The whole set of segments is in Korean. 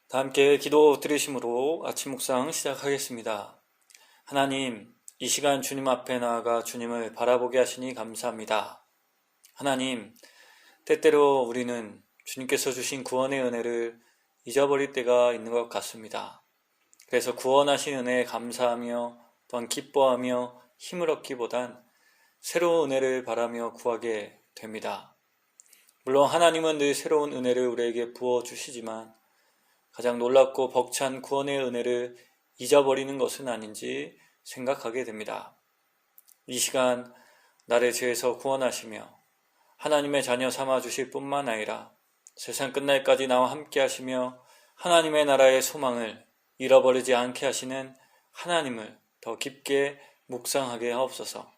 다 함께 기도 드리심으로 아침 묵상 시작하겠습니다. 하나님, 이 시간 주님 앞에 나아가 주님을 바라보게 하시니 감사합니다. 하나님, 때때로 우리는 주님께서 주신 구원의 은혜를 잊어버릴 때가 있는 것 같습니다. 그래서 구원하신 은혜에 감사하며 또한 기뻐하며 힘을 얻기보단 새로운 은혜를 바라며 구하게 됩니다. 물론 하나님은 늘 새로운 은혜를 우리에게 부어주시지만 가장 놀랍고 벅찬 구원의 은혜를 잊어버리는 것은 아닌지 생각하게 됩니다. 이 시간 나를 죄에서 구원하시며 하나님의 자녀 삼아주실 뿐만 아니라 세상 끝날까지 나와 함께 하시며 하나님의 나라의 소망을 잃어버리지 않게 하시는 하나님을 더 깊게 묵상하게 하옵소서.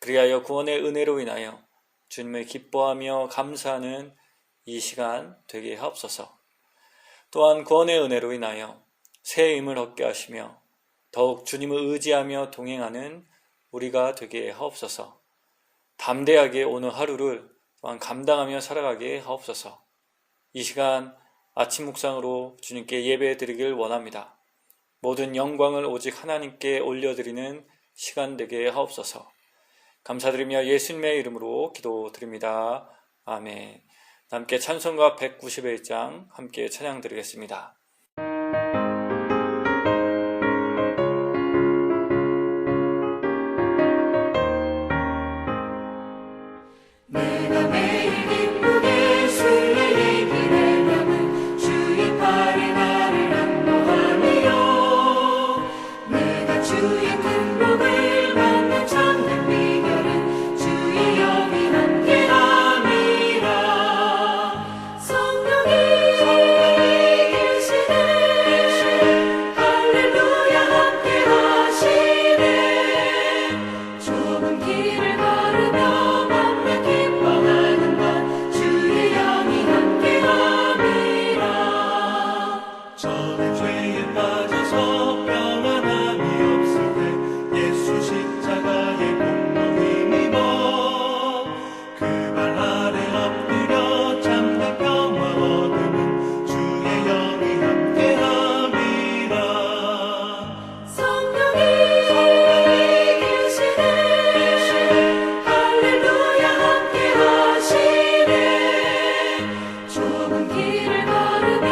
그리하여 구원의 은혜로 인하여 주님을 기뻐하며 감사하는 이 시간 되게 하옵소서. 또한 구원의 은혜로 인하여 새 힘을 얻게 하시며 더욱 주님을 의지하며 동행하는 우리가 되게 하옵소서. 담대하게 오늘 하루를 또한 감당하며 살아가게 하옵소서. 이 시간 아침 묵상으로 주님께 예배 드리길 원합니다. 모든 영광을 오직 하나님께 올려드리는 시간 되게 하옵소서. 감사드리며 예수님의 이름으로 기도드립니다. 아멘. 함께 찬송가 191장 함께 찬양 드리겠습니다. 내가 매일 기쁘게 술래의 길에 남은 주의 팔에 나를 안보하니요. 내가 주의 큰 복을 받는 참된 비결은 주의 영이 함께함이라. 성령이 계시네 할렐루야 함께하시네. 좁은 길을 걸으며 기뻐하는 것 주의 영이 함께함이라. 저는 죄에 빠져서 평안함이 없을 때 예수 십자가의 공로 힘입어 그 발 아래 엎드려 참된 평화 얻음은 주의 영이 함께함이라. 성령이 계시네 할렐루야 함께하시네. 좁은 길을 걸으며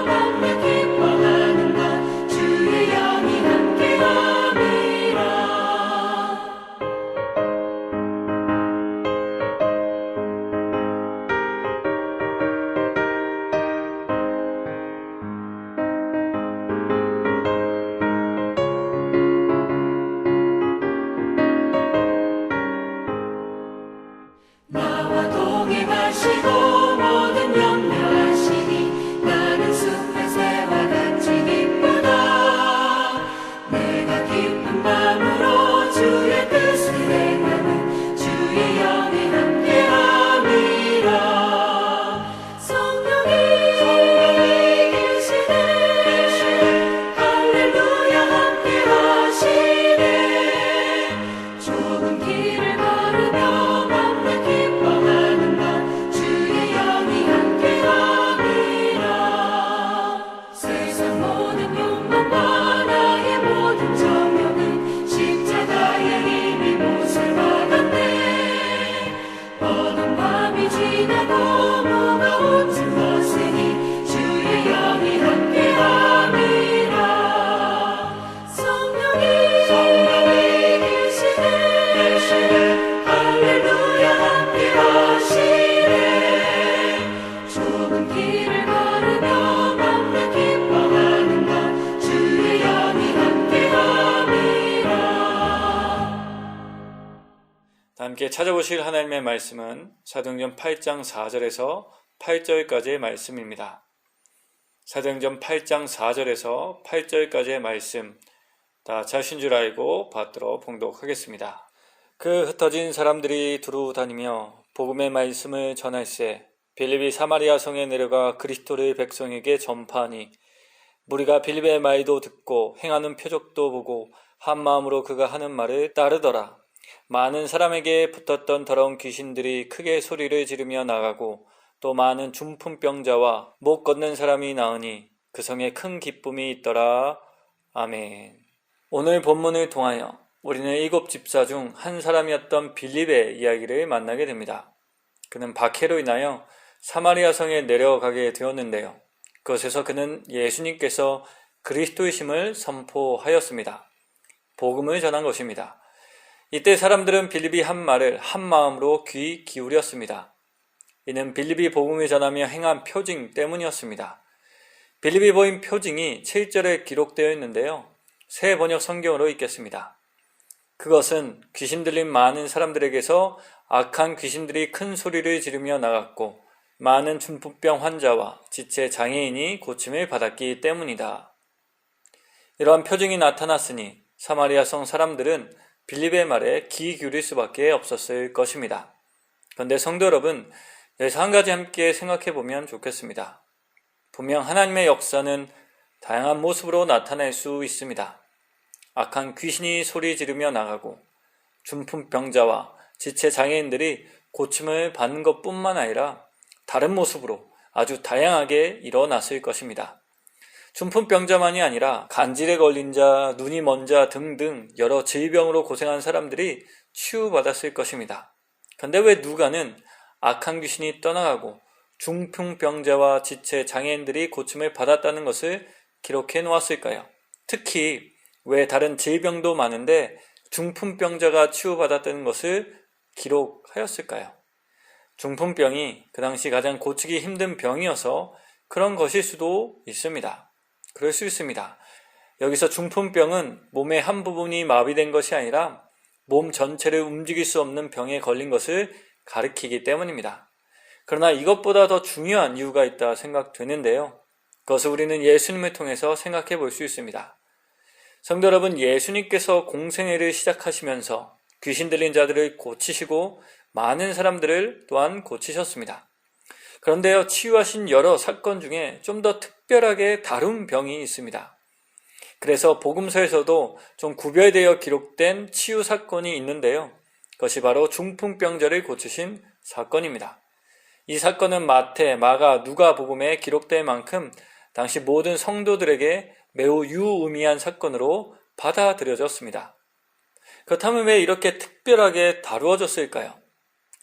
밤낮 기뻐하는 것 주의 영이 함께함이라. 나와 동행하시고 모든 염려하시니 나는 숲의 새와 같이 기쁘다. 내가 깊은 밤으로 주의 뜻을 행하는 주의 영이 함께함이라. 성령이 계시네 할렐루야 함께하시네. 좁은 길을 걸으며 밤낮 기뻐하는 것 주의 영이 함께함이라. 세상 모든 욕망과 나의 모든 정욕은 십자가의 힘이 못을 받았네. 어두운 밤이 지나고 무거운 짐 벗으니 주의 영이 함께함이라. 성령이 계시네 할렐루야 함께하시네. 좁은 길을 걸으며 밤낮 기뻐하는 것 주의 영이 함께함이라. 다 함께 찾아보실 하나님의 말씀은 사도행전 8장 4절에서 8절까지의 말씀입니다. 사도행전 8장 4절에서 8절까지의 말씀 다 자신 줄 알고 받들어 봉독하겠습니다. 그 흩어진 사람들이 두루 다니며 복음의 말씀을 전할세 빌립이 사마리아 성에 내려가 그리스도를 백성에게 전파하니 무리가 빌립의 말도 듣고 행하는 표적도 보고 한 마음으로 그가 하는 말을 따르더라. 많은 사람에게 붙었던 더러운 귀신들이 크게 소리를 지르며 나가고 또 많은 중풍병자와 못 걷는 사람이 나으니 그 성에 큰 기쁨이 있더라. 아멘. 오늘 본문을 통하여 우리는 7 집사 중 한 사람이었던 빌립의 이야기를 만나게 됩니다. 그는 박해로 인하여 사마리아 성에 내려가게 되었는데요. 그곳에서 그는 예수님께서 그리스도이심을 선포하였습니다. 복음을 전한 것입니다. 이때 사람들은 빌립이 한 말을 한 마음으로 귀 기울였습니다. 이는 빌립이 복음을 전하며 행한 표징 때문이었습니다. 빌립이 보인 표징이 7절에 기록되어 있는데요. 새 번역 성경으로 읽겠습니다. 그것은 귀신 들린 많은 사람들에게서 악한 귀신들이 큰 소리를 지르며 나갔고 많은 중풍병 환자와 지체 장애인이 고침을 받았기 때문이다. 이러한 표징이 나타났으니 사마리아 성 사람들은 빌립의 말에 귀 기울일 수밖에 없었을 것입니다. 그런데 성도 여러분, 여기서 한 가지 함께 생각해 보면 좋겠습니다. 분명 하나님의 역사는 다양한 모습으로 나타날 수 있습니다. 악한 귀신이 소리 지르며 나가고 중풍병자와 지체 장애인들이 고침을 받는 것뿐만 아니라 다른 모습으로 아주 다양하게 일어났을 것입니다. 중풍병자만이 아니라 간질에 걸린 자, 눈이 먼 자 등등 여러 질병으로 고생한 사람들이 치유받았을 것입니다. 그런데 왜 누가는 악한 귀신이 떠나가고 중풍병자와 지체 장애인들이 고침을 받았다는 것을 기록해 놓았을까요? 특히 왜 다른 질병도 많은데 중풍병자가 치유받았다는 것을 기록하였을까요? 중풍병이 그 당시 가장 고치기 힘든 병이어서 그런 것일 수도 있습니다. 그럴 수 있습니다. 여기서 중풍병은 몸의 한 부분이 마비된 것이 아니라 몸 전체를 움직일 수 없는 병에 걸린 것을 가리키기 때문입니다. 그러나 이것보다 더 중요한 이유가 있다 생각되는데요. 그것을 우리는 예수님을 통해서 생각해 볼 수 있습니다. 성도 여러분, 예수님께서 공생애를 시작하시면서 귀신 들린 자들을 고치시고 많은 사람들을 또한 고치셨습니다. 그런데요, 치유하신 여러 사건 중에 좀 더 특별하게 다룬 병이 있습니다. 그래서 복음서에서도 좀 구별되어 기록된 치유 사건이 있는데요. 그것이 바로 중풍병자를 고치신 사건입니다. 이 사건은 마태, 마가, 누가 복음에 기록될 만큼 당시 모든 성도들에게 매우 유의미한 사건으로 받아들여졌습니다. 그렇다면 왜 이렇게 특별하게 다루어졌을까요?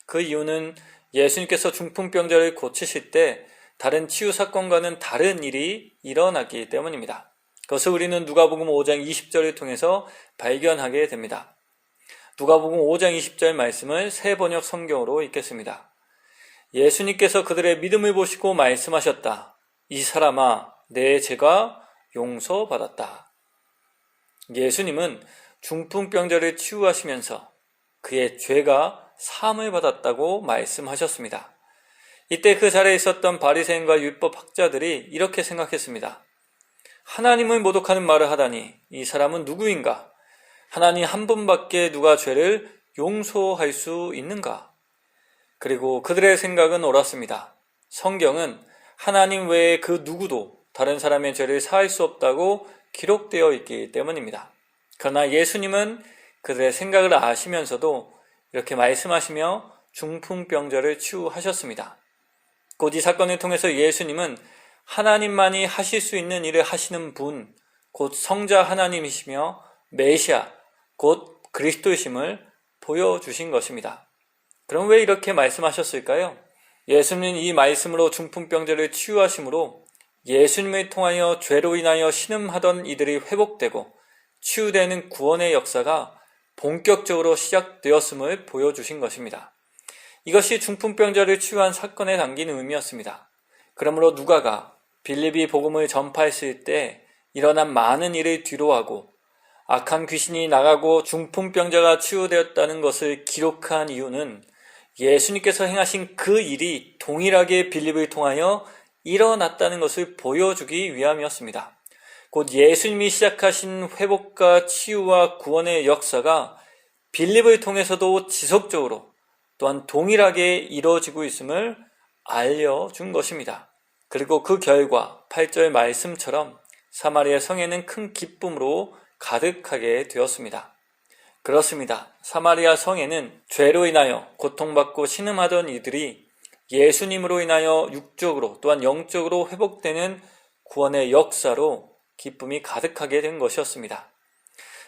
그 이유는 예수님께서 중풍병자를 고치실 때 다른 치유 사건과는 다른 일이 일어나기 때문입니다. 그것을 우리는 누가복음 5장 20절을 통해서 발견하게 됩니다. 누가복음 5장 20절 말씀을 새 번역 성경으로 읽겠습니다. 예수님께서 그들의 믿음을 보시고 말씀하셨다. 이 사람아, 내 죄가 용서받았다. 예수님은 중풍병자를 치유하시면서 그의 죄가 사함을 받았다고 말씀하셨습니다. 이때 그 자리에 있었던 바리새인과 율법학자들이 이렇게 생각했습니다. 하나님을 모독하는 말을 하다니 이 사람은 누구인가? 하나님 한 분밖에 누가 죄를 용서할 수 있는가? 그리고 그들의 생각은 옳았습니다. 성경은 하나님 외에 그 누구도 다른 사람의 죄를 사할 수 없다고 기록되어 있기 때문입니다. 그러나 예수님은 그들의 생각을 아시면서도 이렇게 말씀하시며 중풍병자를 치유하셨습니다. 곧 이 사건을 통해서 예수님은 하나님만이 하실 수 있는 일을 하시는 분, 곧 성자 하나님이시며 메시아, 곧 그리스도이심을 보여주신 것입니다. 그럼 왜 이렇게 말씀하셨을까요? 예수님은 이 말씀으로 중풍병자를 치유하심으로 예수님을 통하여 죄로 인하여 신음하던 이들이 회복되고 치유되는 구원의 역사가 본격적으로 시작되었음을 보여주신 것입니다. 이것이 중풍병자를 치유한 사건에 담긴 의미였습니다. 그러므로 누가가 빌립이 복음을 전파했을 때 일어난 많은 일을 뒤로하고 악한 귀신이 나가고 중풍병자가 치유되었다는 것을 기록한 이유는 예수님께서 행하신 그 일이 동일하게 빌립을 통하여 일어났다는 것을 보여주기 위함이었습니다. 곧 예수님이 시작하신 회복과 치유와 구원의 역사가 빌립을 통해서도 지속적으로 또한 동일하게 이루어지고 있음을 알려준 것입니다. 그리고 그 결과 8절 말씀처럼 사마리아 성에는 큰 기쁨으로 가득하게 되었습니다. 그렇습니다. 사마리아 성에는 죄로 인하여 고통받고 신음하던 이들이 예수님으로 인하여 육적으로 또한 영적으로 회복되는 구원의 역사로 기쁨이 가득하게 된 것이었습니다.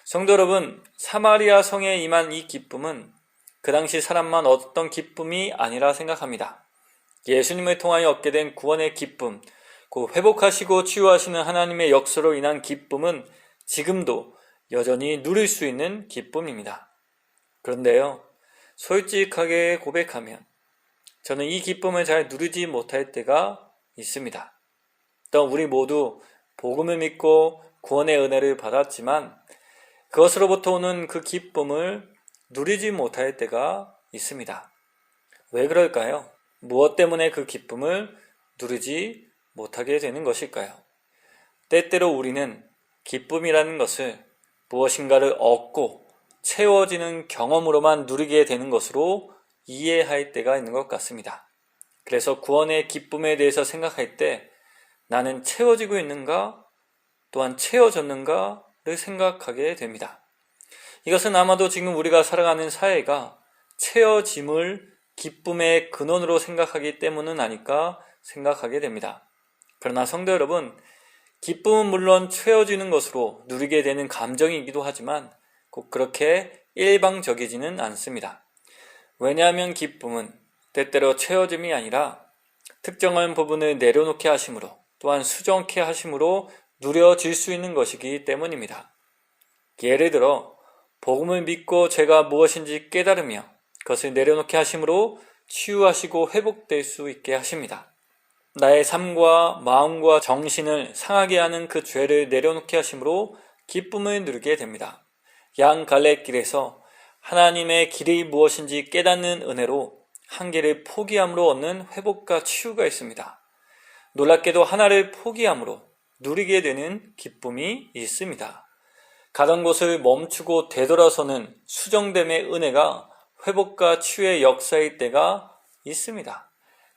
성도 여러분, 사마리아 성에 임한 이 기쁨은 그 당시 사람만 얻었던 기쁨이 아니라 생각합니다. 예수님을 통하여 얻게 된 구원의 기쁨, 그 회복하시고 치유하시는 하나님의 역사로 인한 기쁨은 지금도 여전히 누릴 수 있는 기쁨입니다. 그런데요, 솔직하게 고백하면 저는 이 기쁨을 잘 누리지 못할 때가 있습니다. 또 우리 모두 복음을 믿고 구원의 은혜를 받았지만 그것으로부터 오는 그 기쁨을 누리지 못할 때가 있습니다. 왜 그럴까요? 무엇 때문에 그 기쁨을 누리지 못하게 되는 것일까요? 때때로 우리는 기쁨이라는 것을 무엇인가를 얻고 채워지는 경험으로만 누리게 되는 것으로 이해할 때가 있는 것 같습니다. 그래서 구원의 기쁨에 대해서 생각할 때 나는 채워지고 있는가? 또한 채워졌는가를 생각하게 됩니다. 이것은 아마도 지금 우리가 살아가는 사회가 채워짐을 기쁨의 근원으로 생각하기 때문은 아닐까 생각하게 됩니다. 그러나 성도 여러분, 기쁨은 물론 채워지는 것으로 누리게 되는 감정이기도 하지만 꼭 그렇게 일방적이지는 않습니다. 왜냐하면 기쁨은 때때로 채워짐이 아니라 특정한 부분을 내려놓게 하심으로 또한 수정케 하심으로 누려질 수 있는 것이기 때문입니다. 예를 들어 복음을 믿고 죄가 무엇인지 깨달으며 그것을 내려놓게 하심으로 치유하시고 회복될 수 있게 하십니다. 나의 삶과 마음과 정신을 상하게 하는 그 죄를 내려놓게 하심으로 기쁨을 누리게 됩니다. 양갈래길에서 하나님의 길이 무엇인지 깨닫는 은혜로 한 길을 포기함으로 얻는 회복과 치유가 있습니다. 놀랍게도 하나를 포기함으로 누리게 되는 기쁨이 있습니다. 가던 곳을 멈추고 되돌아서는 수정됨의 은혜가 회복과 치유의 역사일 때가 있습니다.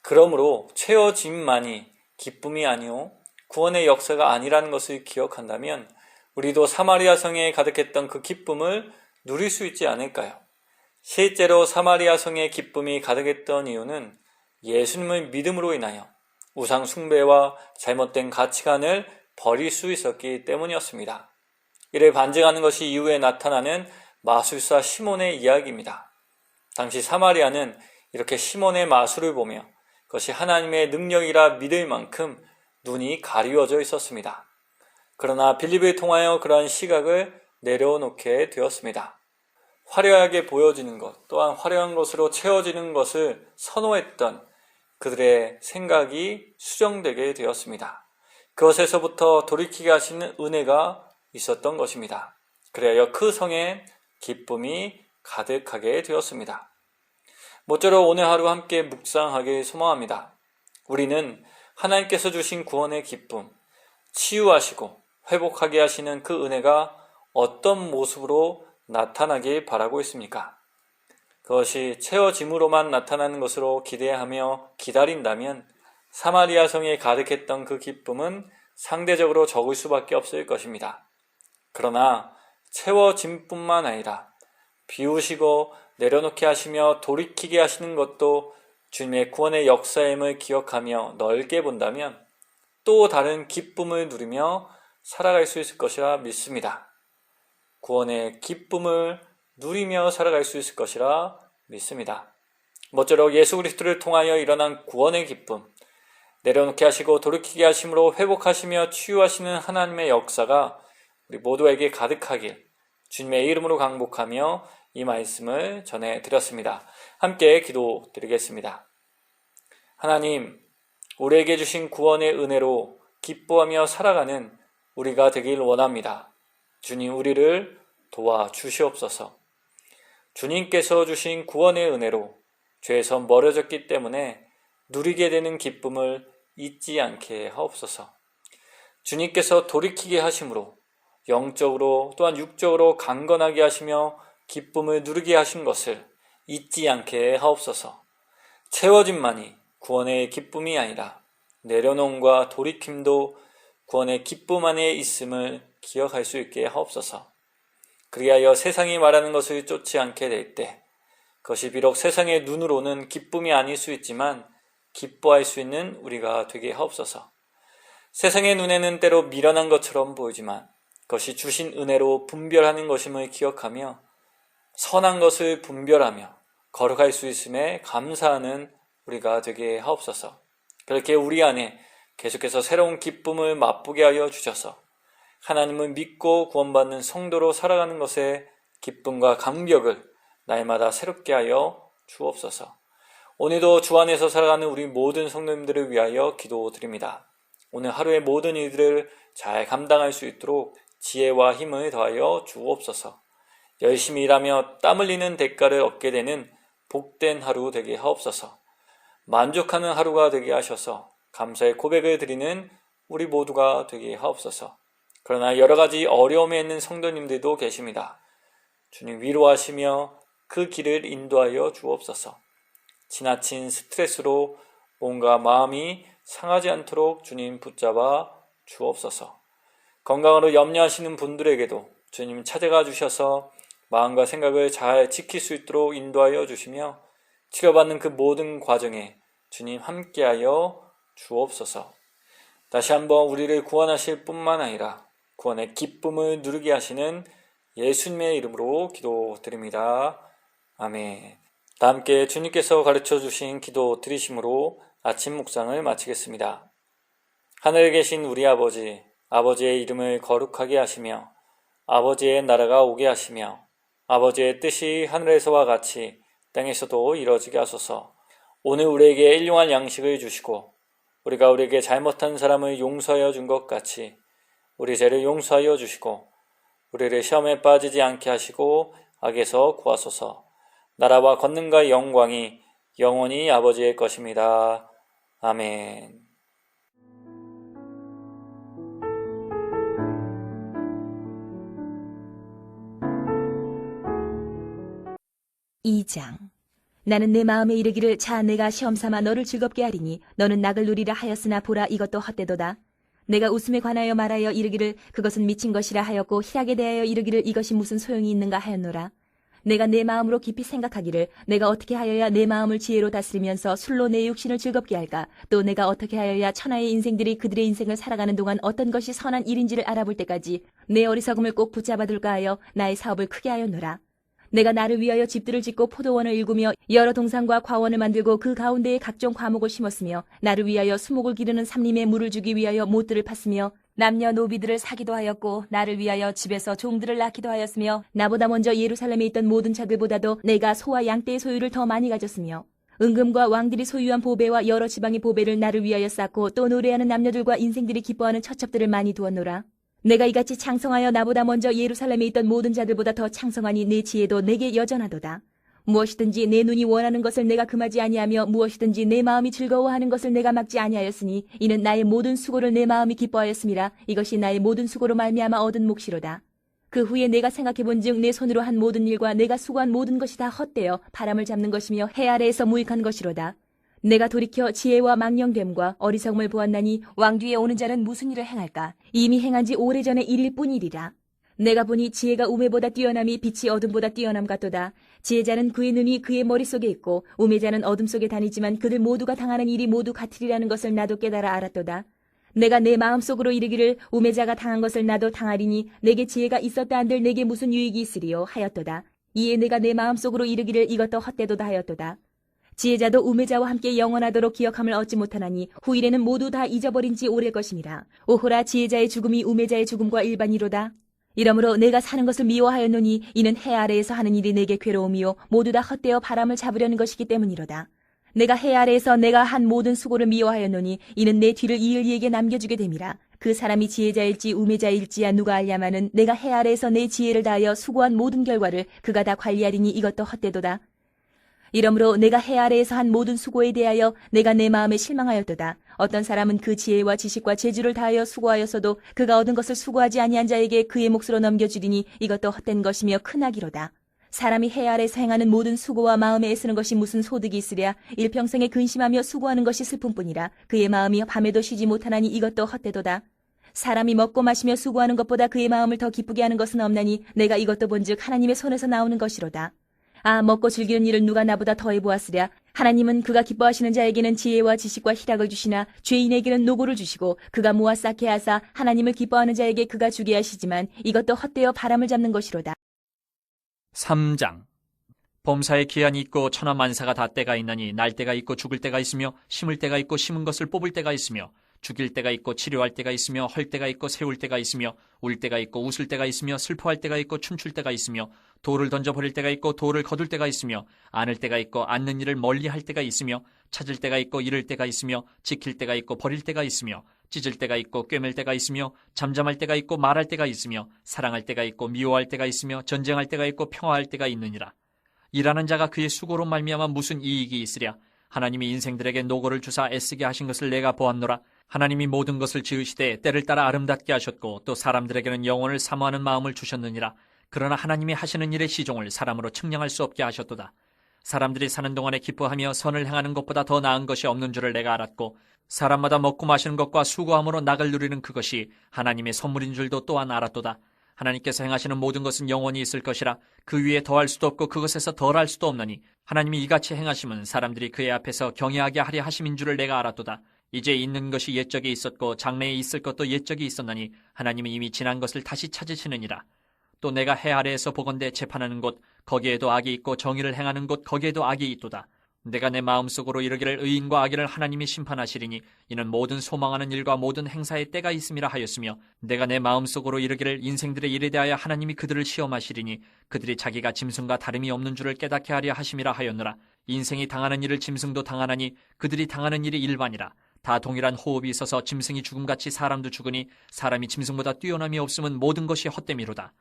그러므로 채워짐만이 기쁨이 아니오 구원의 역사가 아니라는 것을 기억한다면 우리도 사마리아 성에 가득했던 그 기쁨을 누릴 수 있지 않을까요? 실제로 사마리아 성의 기쁨이 가득했던 이유는 예수님을 믿음으로 인하여 우상 숭배와 잘못된 가치관을 버릴 수 있었기 때문이었습니다. 이를 반증하는 것이 이후에 나타나는 마술사 시몬의 이야기입니다. 당시 사마리아는 이렇게 시몬의 마술을 보며 그것이 하나님의 능력이라 믿을 만큼 눈이 가리워져 있었습니다. 그러나 빌립을 통하여 그러한 시각을 내려놓게 되었습니다. 화려하게 보여지는 것, 또한 화려한 것으로 채워지는 것을 선호했던 그들의 생각이 수정되게 되었습니다. 그것에서부터 돌이키게 하시는 은혜가 있었던 것입니다. 그래야 그 성에 기쁨이 가득하게 되었습니다. 모쪼록 오늘 하루 함께 묵상하길 소망합니다. 우리는 하나님께서 주신 구원의 기쁨, 치유하시고 회복하게 하시는 그 은혜가 어떤 모습으로 나타나길 바라고 있습니까? 그것이 채워짐으로만 나타나는 것으로 기대하며 기다린다면 사마리아 성에 가득했던 그 기쁨은 상대적으로 적을 수밖에 없을 것입니다. 그러나 채워짐뿐만 아니라 비우시고 내려놓게 하시며 돌이키게 하시는 것도 주님의 구원의 역사임을 기억하며 넓게 본다면 또 다른 기쁨을 누리며 살아갈 수 있을 것이라 믿습니다. 구원의 기쁨을 누리며 살아갈 수 있을 것이라 믿습니다. 모쪼록 예수 그리스도를 통하여 일어난 구원의 기쁨, 내려놓게 하시고 돌이키게 하심으로 회복하시며 치유하시는 하나님의 역사가 우리 모두에게 가득하길 주님의 이름으로 강복하며 이 말씀을 전해드렸습니다. 함께 기도드리겠습니다. 하나님, 우리에게 주신 구원의 은혜로 기뻐하며 살아가는 우리가 되길 원합니다. 주님, 우리를 도와주시옵소서. 주님께서 주신 구원의 은혜로 죄에서 멀어졌기 때문에 누리게 되는 기쁨을 잊지 않게 하옵소서. 주님께서 돌이키게 하심으로 영적으로 또한 육적으로 강건하게 하시며 기쁨을 누리게 하신 것을 잊지 않게 하옵소서. 채워짐만이 구원의 기쁨이 아니라 내려놓음과 돌이킴도 구원의 기쁨 안에 있음을 기억할 수 있게 하옵소서. 그리하여 세상이 말하는 것을 쫓지 않게 될 때 그것이 비록 세상의 눈으로는 기쁨이 아닐 수 있지만 기뻐할 수 있는 우리가 되게 하옵소서. 세상의 눈에는 때로 미련한 것처럼 보이지만 그것이 주신 은혜로 분별하는 것임을 기억하며 선한 것을 분별하며 걸어갈 수 있음에 감사하는 우리가 되게 하옵소서. 그렇게 우리 안에 계속해서 새로운 기쁨을 맛보게 하여 주셔서 하나님을 믿고 구원받는 성도로 살아가는 것에 기쁨과 감격을 날마다 새롭게 하여 주옵소서. 오늘도 주 안에서 살아가는 우리 모든 성도님들을 위하여 기도드립니다. 오늘 하루의 모든 일들을 잘 감당할 수 있도록 지혜와 힘을 더하여 주옵소서. 열심히 일하며 땀 흘리는 대가를 얻게 되는 복된 하루 되게 하옵소서. 만족하는 하루가 되게 하셔서 감사의 고백을 드리는 우리 모두가 되게 하옵소서. 그러나 여러 가지 어려움에 있는 성도님들도 계십니다. 주님 위로하시며 그 길을 인도하여 주옵소서. 지나친 스트레스로 몸과 마음이 상하지 않도록 주님 붙잡아 주옵소서. 건강으로 염려하시는 분들에게도 주님 찾아가 주셔서 마음과 생각을 잘 지킬 수 있도록 인도하여 주시며 치료받는 그 모든 과정에 주님 함께하여 주옵소서. 다시 한번 우리를 구원하실 뿐만 아니라 구원의 기쁨을 누리게 하시는 예수님의 이름으로 기도드립니다. 아멘. 다 함께 주님께서 가르쳐 주신 기도 드리심으로 아침 묵상을 마치겠습니다. 하늘에 계신 우리 아버지, 아버지의 이름을 거룩하게 하시며 아버지의 나라가 오게 하시며 아버지의 뜻이 하늘에서와 같이 땅에서도 이루어지게 하소서. 오늘 우리에게 일용할 양식을 주시고 우리가 우리에게 잘못한 사람을 용서하여 준 것 같이 우리 죄를 용서하여 주시고 우리를 시험에 빠지지 않게 하시고 악에서 구하소서. 나라와 권능과 영광이 영원히 아버지의 것입니다. 아멘. (2장) 나는 내 마음에 이르기를 자 내가 시험삼아 너를 즐겁게 하리니 너는 낙을 누리라 하였으나 보라 이것도 헛되도다. 내가 웃음에 관하여 말하여 이르기를 그것은 미친 것이라 하였고 희락에 대하여 이르기를 이것이 무슨 소용이 있는가 하였노라. 내가 내 마음으로 깊이 생각하기를 내가 어떻게 하여야 내 마음을 지혜로 다스리면서 술로 내 육신을 즐겁게 할까? 또 내가 어떻게 하여야 천하의 인생들이 그들의 인생을 살아가는 동안 어떤 것이 선한 일인지를 알아볼 때까지 내 어리석음을 꼭 붙잡아둘까 하여 나의 사업을 크게 하였노라. 내가 나를 위하여 집들을 짓고 포도원을 일구며 여러 동산과 과원을 만들고 그 가운데에 각종 과목을 심었으며 나를 위하여 수목을 기르는 삼림에 물을 주기 위하여 못들을 팠으며 남녀 노비들을 사기도 하였고 나를 위하여 집에서 종들을 낳기도 하였으며 나보다 먼저 예루살렘에 있던 모든 자들보다도 내가 소와 양떼의 소유를 더 많이 가졌으며 은금과 왕들이 소유한 보배와 여러 지방의 보배를 나를 위하여 쌓고 또 노래하는 남녀들과 인생들이 기뻐하는 처첩들을 많이 두었노라. 내가 이같이 창성하여 나보다 먼저 예루살렘에 있던 모든 자들보다 더 창성하니 내 지혜도 내게 여전하도다. 무엇이든지 내 눈이 원하는 것을 내가 금하지 아니하며 무엇이든지 내 마음이 즐거워하는 것을 내가 막지 아니하였으니 이는 나의 모든 수고를 내 마음이 기뻐하였음이라. 이것이 나의 모든 수고로 말미암아 얻은 몫이로다. 그 후에 내가 생각해본즉 내 손으로 한 모든 일과 내가 수고한 모든 것이 다 헛되어 바람을 잡는 것이며 해 아래에서 무익한 것이로다. 내가 돌이켜 지혜와 망령됨과 어리석음을 보았나니 왕 뒤에 오는 자는 무슨 일을 행할까? 이미 행한 지 오래전에 일일 뿐이리라. 내가 보니 지혜가 우매보다 뛰어남이 빛이 어둠보다 뛰어남 같도다. 지혜자는 그의 눈이 그의 머릿속에 있고 우매자는 어둠 속에 다니지만 그들 모두가 당하는 일이 모두 같으리라는 것을 나도 깨달아 알았도다. 내가 내 마음속으로 이르기를 우매자가 당한 것을 나도 당하리니 내게 지혜가 있었다 한들 내게 무슨 유익이 있으리요 하였도다. 이에 내가 내 마음속으로 이르기를 이것도 헛되도다 하였도다. 지혜자도 우매자와 함께 영원하도록 기억함을 얻지 못하나니 후일에는 모두 다 잊어버린 지 오래일 것임이라. 오호라 지혜자의 죽음이 우매자의 죽음과 일반이로다. 이러므로 내가 사는 것을 미워하였노니 이는 해 아래에서 하는 일이 내게 괴로움이요 모두 다 헛되어 바람을 잡으려는 것이기 때문이로다. 내가 해 아래에서 내가 한 모든 수고를 미워하였노니 이는 내 뒤를 이을 이에게 남겨주게 됨이라. 그 사람이 지혜자일지 우매자일지야 누가 알냐마는 내가 해 아래에서 내 지혜를 다하여 수고한 모든 결과를 그가 다 관리하리니 이것도 헛되도다. 이러므로 내가 해 아래에서 한 모든 수고에 대하여 내가 내 마음에 실망하였도다. 어떤 사람은 그 지혜와 지식과 재주를 다하여 수고하였어도 그가 얻은 것을 수고하지 아니한 자에게 그의 몫으로 넘겨주리니 이것도 헛된 것이며 크나기로다. 사람이 해 아래에서 행하는 모든 수고와 마음에 애쓰는 것이 무슨 소득이 있으랴. 일평생에 근심하며 수고하는 것이 슬픔뿐이라. 그의 마음이 밤에도 쉬지 못하나니 이것도 헛되도다. 사람이 먹고 마시며 수고하는 것보다 그의 마음을 더 기쁘게 하는 것은 없나니 내가 이것도 본즉 하나님의 손에서 나오는 것이로다. 아, 먹고 즐기는 일을 누가 나보다 더해 보았으랴. 하나님은 그가 기뻐하시는 자에게는 지혜와 지식과 희락을 주시나 죄인에게는 노고를 주시고 그가 모아 쌓게 하사 하나님을 기뻐하는 자에게 그가 주게 하시지만 이것도 헛되어 바람을 잡는 것이로다. 3장. 범사에 기한이 있고 천하만사가 다 때가 있나니 날 때가 있고 죽을 때가 있으며 심을 때가 있고 심은 것을 뽑을 때가 있으며 죽일 때가 있고 치료할 때가 있으며 헐 때가 있고 세울 때가 있으며 울 때가 있고 웃을 때가 있으며 슬퍼할 때가 있고 춤출 때가 있으며 돌을 던져버릴 때가 있고 돌을 거둘 때가 있으며 안을 때가 있고 안는 일을 멀리할 때가 있으며 찾을 때가 있고 잃을 때가 있으며 지킬 때가 있고 버릴 때가 있으며 찢을 때가 있고 꿰맬 때가 있으며 잠잠할 때가 있고 말할 때가 있으며 사랑할 때가 있고 미워할 때가 있으며 전쟁할 때가 있고 평화할 때가 있느니라. 일하는 자가 그의 수고로 말미암아 무슨 이익이 있으랴. 하나님이 인생들에게 노고를 주사 애쓰게 하신 것을 내가 보았노라. 하나님이 모든 것을 지으시되 때를 따라 아름답게 하셨고 또 사람들에게는 영혼을 사모하는 마음을 주셨느니라. 그러나 하나님이 하시는 일의 시종을 사람으로 측량할 수 없게 하셨도다. 사람들이 사는 동안에 기뻐하며 선을 행하는 것보다 더 나은 것이 없는 줄을 내가 알았고 사람마다 먹고 마시는 것과 수고함으로 낙을 누리는 그것이 하나님의 선물인 줄도 또한 알았도다. 하나님께서 행하시는 모든 것은 영원히 있을 것이라. 그 위에 더할 수도 없고 그것에서 덜할 수도 없나니 하나님이 이같이 행하심은 사람들이 그의 앞에서 경외하게 하려 하심인 줄을 내가 알았도다. 이제 있는 것이 옛적에 있었고 장래에 있을 것도 옛적에 있었나니 하나님은 이미 지난 것을 다시 찾으시느니라. 또 내가 해 아래에서 보건대 재판하는 곳 거기에도 악이 있고 정의를 행하는 곳 거기에도 악이 있도다. 내가 내 마음속으로 이르기를 의인과 악인을 하나님이 심판하시리니 이는 모든 소망하는 일과 모든 행사의 때가 있음이라 하였으며 내가 내 마음속으로 이르기를 인생들의 일에 대하여 하나님이 그들을 시험하시리니 그들이 자기가 짐승과 다름이 없는 줄을 깨닫게 하려 하심이라 하였노라. 인생이 당하는 일을 짐승도 당하나니 그들이 당하는 일이 일반이라. 다 동일한 호흡이 있어서 짐승이 죽음같이 사람도 죽으니 사람이 짐승보다 뛰어남이 없음은 모든 것이 헛됨이로다.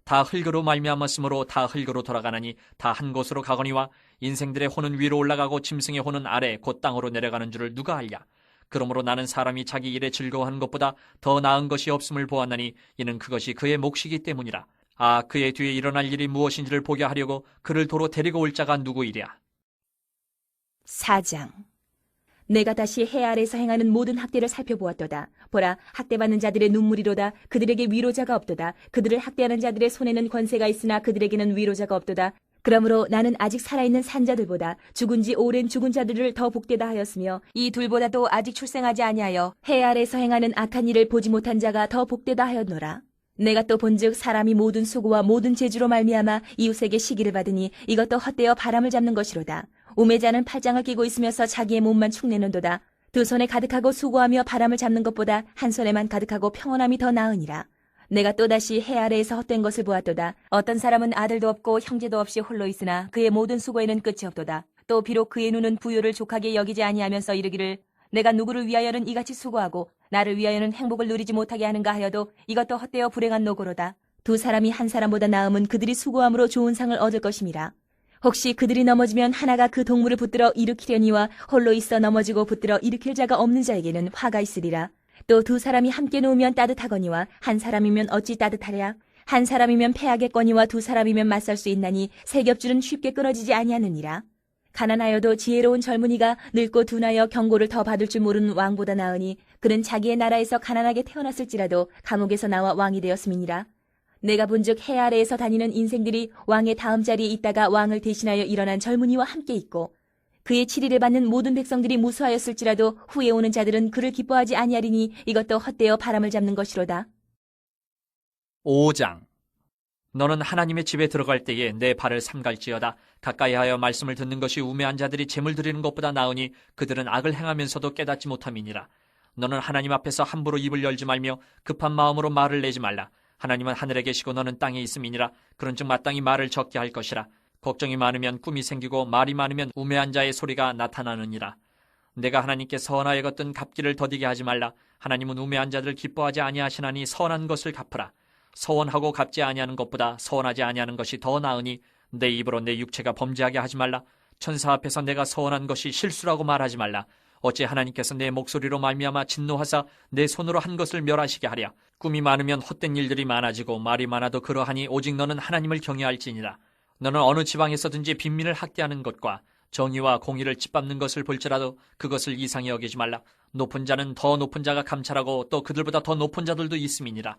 다 흙으로 말미암았으므로 다 흙으로 돌아가나니 다 한 곳으로 가거니와 인생들의 혼은 위로 올라가고 짐승의 혼은 아래 곧 땅으로 내려가는 줄을 누가 알랴. 그러므로 나는 사람이 자기 일에 즐거워하는 것보다 더 나은 것이 없음을 보았나니 이는 그것이 그의 몫이기 때문이라. 아, 그의 뒤에 일어날 일이 무엇인지를 보게 하려고 그를 도로 데리고 올 자가 누구이랴. 4장. 내가 다시 해 아래에서 행하는 모든 학대를 살펴보았도다. 보라, 학대받는 자들의 눈물이로다. 그들에게 위로자가 없도다. 그들을 학대하는 자들의 손에는 권세가 있으나 그들에게는 위로자가 없도다. 그러므로 나는 아직 살아있는 산자들보다 죽은 지 오랜 죽은 자들을 더 복되다 하였으며 이 둘보다도 아직 출생하지 아니하여 해 아래에서 행하는 악한 일을 보지 못한 자가 더 복되다 하였노라. 내가 또 본즉 사람이 모든 수고와 모든 재주로 말미암아 이웃에게 시기를 받으니 이것도 헛되어 바람을 잡는 것이로다. 우매자는 팔짱을 끼고 있으면서 자기의 몸만 축내는도다. 두 손에 가득하고 수고하며 바람을 잡는 것보다 한 손에만 가득하고 평온함이 더 나으니라. 내가 또다시 해 아래에서 헛된 것을 보았도다. 어떤 사람은 아들도 없고 형제도 없이 홀로 있으나 그의 모든 수고에는 끝이 없도다. 또 비록 그의 눈은 부요를 족하게 여기지 아니하면서 이르기를 내가 누구를 위하여는 이같이 수고하고 나를 위하여는 행복을 누리지 못하게 하는가 하여도 이것도 헛되어 불행한 노고로다. 두 사람이 한 사람보다 나음은 그들이 수고함으로 좋은 상을 얻을 것임이라. 혹시 그들이 넘어지면 하나가 그 동물을 붙들어 일으키려니와 홀로 있어 넘어지고 붙들어 일으킬 자가 없는 자에게는 화가 있으리라. 또 두 사람이 함께 놓으면 따뜻하거니와 한 사람이면 어찌 따뜻하랴. 한 사람이면 패하겠거니와 두 사람이면 맞설 수 있나니 세 겹줄은 쉽게 끊어지지 아니하느니라. 가난하여도 지혜로운 젊은이가 늙고 둔하여 경고를 더 받을 줄 모르는 왕보다 나으니 그는 자기의 나라에서 가난하게 태어났을지라도 감옥에서 나와 왕이 되었음이니라. 내가 본즉 해 아래에서 다니는 인생들이 왕의 다음 자리에 있다가 왕을 대신하여 일어난 젊은이와 함께 있고 그의 치리를 받는 모든 백성들이 무수하였을지라도 후에 오는 자들은 그를 기뻐하지 아니하리니 이것도 헛되어 바람을 잡는 것이로다. 5장. 너는 하나님의 집에 들어갈 때에 내 발을 삼갈지어다. 가까이하여 말씀을 듣는 것이 우매한 자들이 재물 드리는 것보다 나으니 그들은 악을 행하면서도 깨닫지 못함이니라. 너는 하나님 앞에서 함부로 입을 열지 말며 급한 마음으로 말을 내지 말라. 하나님은 하늘에 계시고 너는 땅에 있음이니라. 그런즉 마땅히 말을 적게 할 것이라. 걱정이 많으면 꿈이 생기고 말이 많으면 우매한 자의 소리가 나타나느니라. 내가 하나님께 선하여 걷던 갚기를 더디게 하지 말라. 하나님은 우매한 자들 기뻐하지 아니하시나니 선한 것을 갚으라. 서원하고 갚지 아니하는 것보다 서원하지 아니하는 것이 더 나으니 내 입으로 내 육체가 범죄하게 하지 말라. 천사 앞에서 내가 서원한 것이 실수라고 말하지 말라. 어찌 하나님께서 내 목소리로 말미암아 진노하사 내 손으로 한 것을 멸하시게 하랴. 꿈이 많으면 헛된 일들이 많아지고 말이 많아도 그러하니 오직 너는 하나님을 경외할지니라. 너는 어느 지방에서든지 빈민을 학대하는 것과 정의와 공의를 짓밟는 것을 볼지라도 그것을 이상히 여기지 말라. 높은 자는 더 높은 자가 감찰하고 또 그들보다 더 높은 자들도 있음이니라.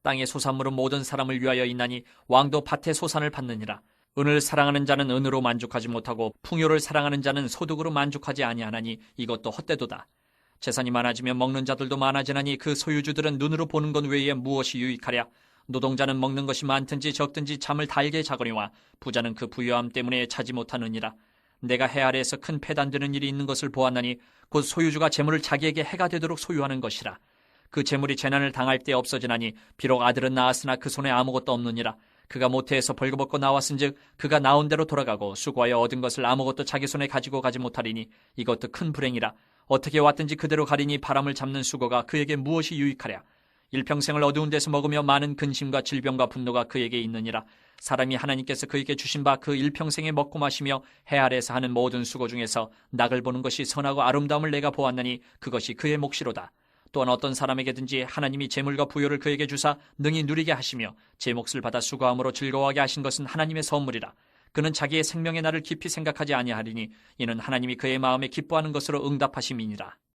땅의 소산물은 모든 사람을 위하여 있나니 왕도 밭의 소산을 받느니라. 은을 사랑하는 자는 은으로 만족하지 못하고 풍요를 사랑하는 자는 소득으로 만족하지 아니하나니 이것도 헛되도다. 재산이 많아지면 먹는 자들도 많아지나니 그 소유주들은 눈으로 보는 것 외에 무엇이 유익하랴. 노동자는 먹는 것이 많든지 적든지 잠을 달게 자거니와 부자는 그 부유함 때문에 자지 못하느니라. 내가 해 아래에서 큰 패단되는 일이 있는 것을 보았나니 곧 소유주가 재물을 자기에게 해가 되도록 소유하는 것이라. 그 재물이 재난을 당할 때 없어지나니 비록 아들은 낳았으나 그 손에 아무것도 없느니라. 그가 모태에서 벌거벗고 나왔은즉 그가 나온 대로 돌아가고 수고하여 얻은 것을 아무것도 자기 손에 가지고 가지 못하리니 이것도 큰 불행이라. 어떻게 왔든지 그대로 가리니 바람을 잡는 수고가 그에게 무엇이 유익하랴. 일평생을 어두운 데서 먹으며 많은 근심과 질병과 분노가 그에게 있느니라. 사람이 하나님께서 그에게 주신 바 그 일평생에 먹고 마시며 해 아래에서 하는 모든 수고 중에서 낙을 보는 것이 선하고 아름다움을 내가 보았나니 그것이 그의 몫이로다. 또한 어떤 사람에게든지 하나님이 재물과 부요를 그에게 주사 능히 누리게 하시며 제 몫을 받아 수고함으로 즐거워하게 하신 것은 하나님의 선물이라. 그는 자기의 생명의 날을 깊이 생각하지 아니하리니 이는 하나님이 그의 마음에 기뻐하는 것으로 응답하심이니라.